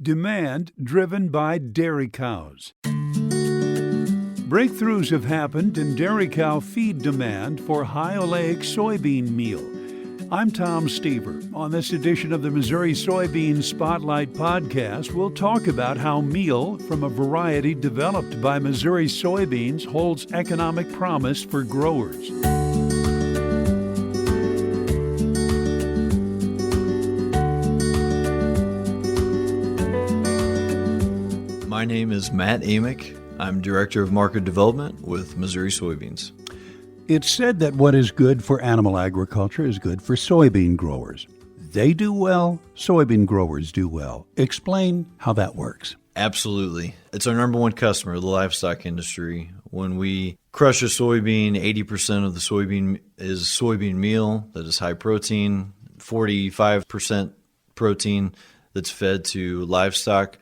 Demand driven by dairy cows. Breakthroughs have happened in dairy cow feed demand for high oleic soybean meal. I'm Tom Stever. On this edition of the Missouri Soybeans Spotlight Podcast, we'll talk about how meal from a variety developed by Missouri soybeans holds economic promise for growers. My name is Matt Amick. I'm Director of Market Development with Missouri Soybeans. It's said that what is good for animal agriculture is good for soybean growers. They do well, soybean growers do well. Explain how that works. Absolutely. It's our number one customer, the livestock industry. When we crush a soybean, 80% of the soybean is soybean meal that is high protein, 45% protein that's fed to livestock.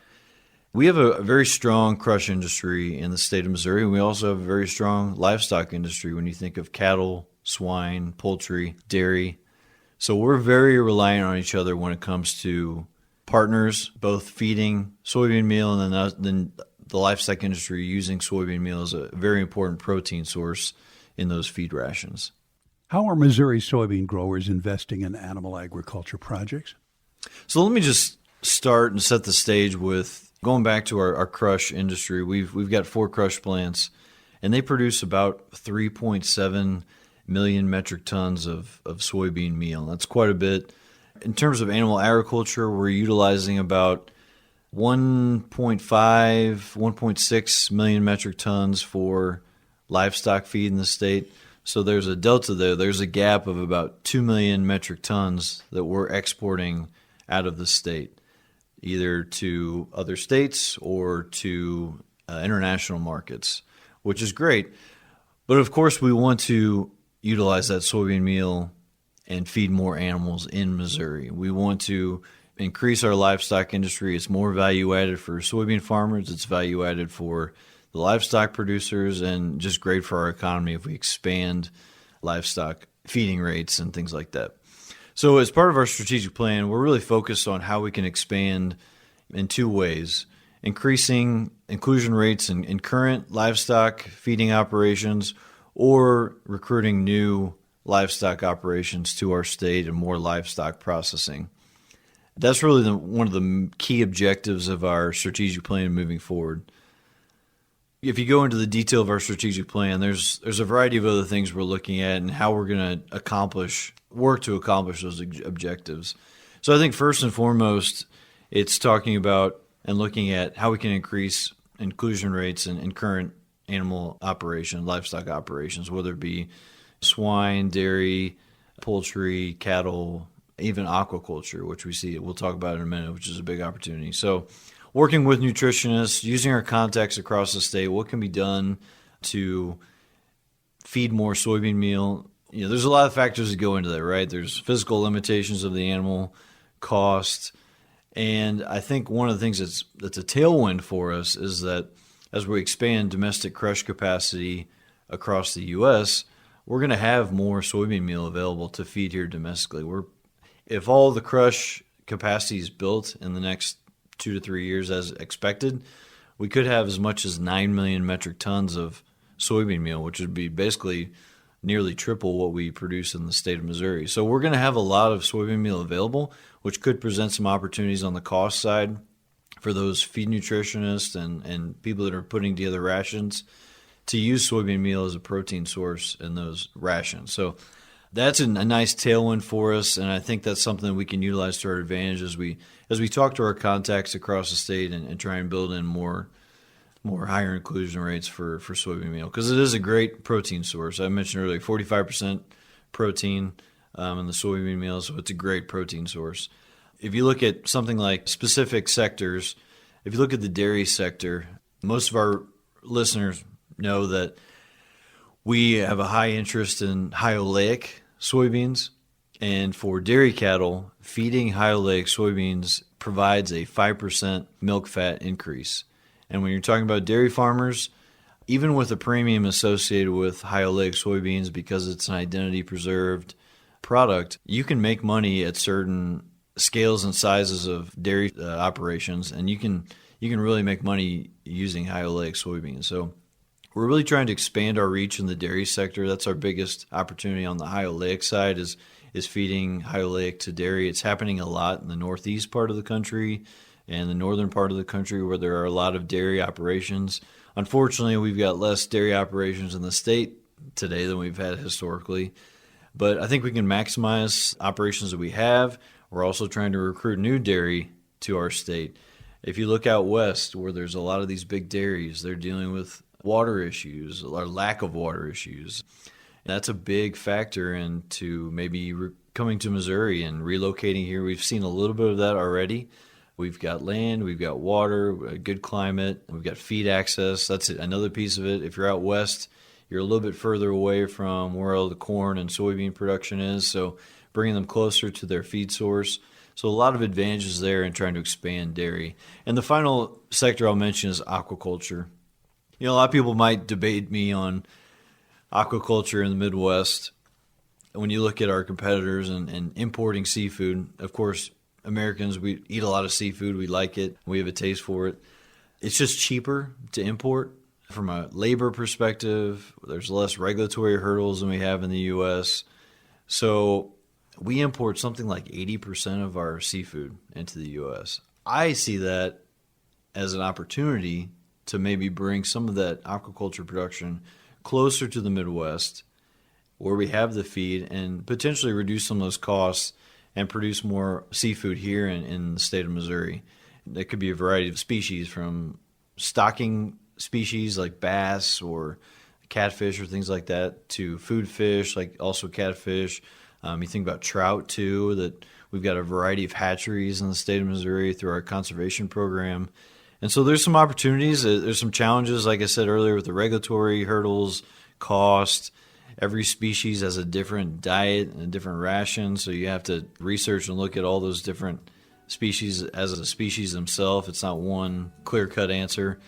We have a very strong crush industry in the state of Missouri, and we also have a very strong livestock industry when you think of cattle, swine, poultry, dairy. So we're very reliant on each other when it comes to partners, both feeding soybean meal and then the livestock industry using soybean meal as a very important protein source in those feed rations. How are Missouri soybean growers investing in animal agriculture projects? So let me just start and set the stage with going back to our crush industry. We've got 4 crush plants, and they produce about 3.7 million metric tons of soybean meal. That's quite a bit. In terms of animal agriculture, we're utilizing about 1.5, 1.6 million metric tons for livestock feed in the state. So there's a delta there. There's a gap of about 2 million metric tons that we're exporting out of the state, either to other states or to international markets, which is great. But of course, we want to utilize that soybean meal and feed more animals in Missouri. We want to increase our livestock industry. It's more value added for soybean farmers. It's value added for the livestock producers, and just great for our economy if we expand livestock feeding rates and things like that. So as part of our strategic plan, we're really focused on how we can expand in 2 ways: increasing inclusion rates in current livestock feeding operations, or recruiting new livestock operations to our state and more livestock processing. That's really one of the key objectives of our strategic plan moving forward. If you go into the detail of our strategic plan, there's a variety of other things we're looking at and how we're going to work to accomplish those objectives. So I think first and foremost, it's talking about and looking at how we can increase inclusion rates in current animal operation, livestock operations, whether it be swine, dairy, poultry, cattle, even aquaculture, which we'll talk about in a minute, which is a big opportunity. So working with nutritionists, using our contacts across the state, what can be done to feed more soybean meal? There's a lot of factors that go into that, right? There's physical limitations of the animal, cost, and I think one of the things that's a tailwind for us is that as we expand domestic crush capacity across the U.S., we're going to have more soybean meal available to feed here domestically. If all the crush capacity is built in the next 2 to 3 years as expected, we could have as much as 9 million metric tons of soybean meal, which would be basically nearly triple what we produce in the state of Missouri. So we're going to have a lot of soybean meal available, which could present some opportunities on the cost side for those feed nutritionists and people that are putting together rations to use soybean meal as a protein source in those rations. So that's a nice tailwind for us, and I think that's something that we can utilize to our advantage as we talk to our contacts across the state and try and build in more higher inclusion rates for soybean meal, because it is a great protein source. I mentioned earlier 45% protein in the soybean meal, so it's a great protein source. If you look at something like specific sectors, if you look at the dairy sector, most of our listeners know that we have a high interest in high oleic soybeans, and for dairy cattle, feeding high oleic soybeans provides a 5% milk fat increase. And when you're talking about dairy farmers, even with a premium associated with high oleic soybeans because it's an identity preserved product, you can make money at certain scales and sizes of dairy operations, and you can really make money using high oleic soybeans. So we're really trying to expand our reach in the dairy sector. That's our biggest opportunity on the high oleic side is feeding high oleic to dairy. It's happening a lot in the northeast part of the country and the northern part of the country where there are a lot of dairy operations. Unfortunately, we've got less dairy operations in the state today than we've had historically. But I think we can maximize operations that we have. We're also trying to recruit new dairy to our state. If you look out west where there's a lot of these big dairies, they're dealing with water issues or lack of water issues. That's a big factor into maybe coming to Missouri and relocating here. We've seen a little bit of that already. We've got land, we've got water, a good climate, we've got feed access. That's another piece of it. If you're out west, you're a little bit further away from where all the corn and soybean production is, so bringing them closer to their feed source. So a lot of advantages there in trying to expand dairy. And the final sector I'll mention is aquaculture. A lot of people might debate me on aquaculture in the Midwest. When you look at our competitors and importing seafood, of course, Americans, we eat a lot of seafood. We like it. We have a taste for it. It's just cheaper to import. From a labor perspective, there's less regulatory hurdles than we have in the U.S. So we import something like 80% of our seafood into the U.S. I see that as an opportunity to maybe bring some of that aquaculture production closer to the Midwest where we have the feed and potentially reduce some of those costs and produce more seafood here in the state of Missouri. It could be a variety of species from stocking species like bass or catfish or things like that to food fish like also catfish. You think about trout too, that we've got a variety of hatcheries in the state of Missouri through our conservation program. And so there's some opportunities. There's some challenges, like I said earlier, with the regulatory hurdles, cost. Every species has a different diet and a different ration, so you have to research and look at all those different species as a species themselves. It's not one clear-cut answer.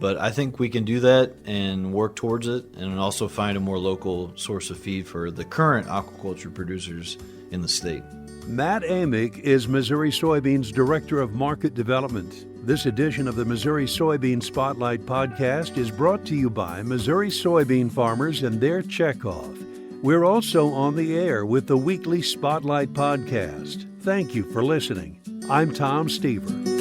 But I think we can do that and work towards it and also find a more local source of feed for the current aquaculture producers in the state. Matt Amick is Missouri Soybeans Director of Market Development. This edition of the Missouri Soybeans Spotlight Podcast is brought to you by Missouri soybean farmers and their checkoff. We're also on the air with the weekly Spotlight Podcast. Thank you for listening. I'm Tom Stever.